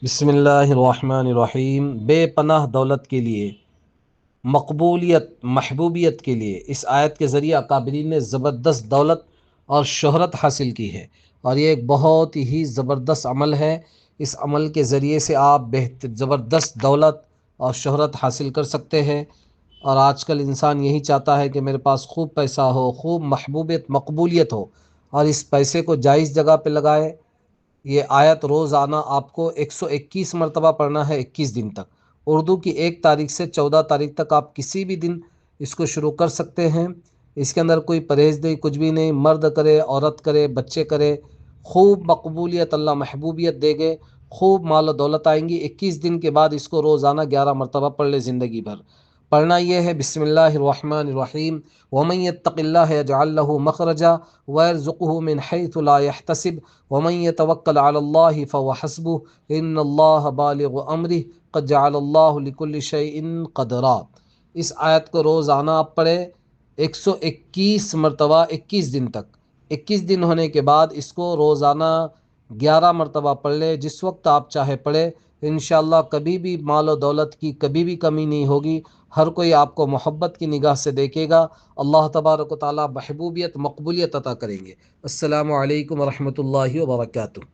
बिस्मिल्लाहिर्रहमानिर्रहीम। बेपनाह दौलत के लिए, मकबूलियत महबूबियत के लिए इस आयत के ज़रिए अकाबरीन ने ज़बरदस्त दौलत और शोहरत हासिल की है। और ये एक बहुत ही ज़बरदस्त अमल है। इस अमल के ज़रिए से आप बेहतर ज़बरदस्त दौलत और शोहरत हासिल कर सकते हैं। और आजकल इंसान यही चाहता है कि मेरे पास खूब पैसा हो, खूब महबूबियत मकबूलियत हो, और इस पैसे को जायज़ जगह पे लगाए। ये आयत रोज़ाना आपको 121 मरतबा पढ़ना है, 21 दिन तक। उर्दू की 1 तारीख से 14 तारीख तक आप किसी भी दिन इसको शुरू कर सकते हैं। इसके अंदर कोई परहेज़ नहीं, कुछ भी नहीं। मर्द करे, औरत करे, बच्चे करे, खूब मकबूलियत अल्लाह महबूबियत देंगे, खूब माल दौलत आएंगी। 21 दिन के बाद इसको रोज़ाना 11 मरतबा पढ़ ले ज़िंदगी भर। पढ़ना यह है, बिस्मिल्लाहिर्रहमानिर्रहीम, वमन यत्तक़िल्लाह यजअल लहू मखरजा वयरज़ुक़हु मिन हैथु ला यहतसिब वमन यतवक्कल अलल्लाहि फहुव हस्बुह इन्नल्लाह बालिगु अम्रिह क़द जअलल्लाहु लिकुल्लि शैइन क़दरा। इस आयत को रोज़ाना आप पढ़ें 121 मरतबा, 21 दिन तक। 21 दिन होने के बाद इसको रोज़ाना 11 मरतबा पढ़ ले, जिस वक्त आप चाहे पढ़े। इंशाअल्लाह कभी भी माल और दौलत की कभी भी कमी नहीं होगी। हर कोई आपको मोहब्बत की निगाह से देखेगा। अल्लाह तबारक व तआला महबूबियत मकबूलियत अता करेंगे। अस्सलामु अलैकुम व रहमतुल्लाहि व बरकातुहू।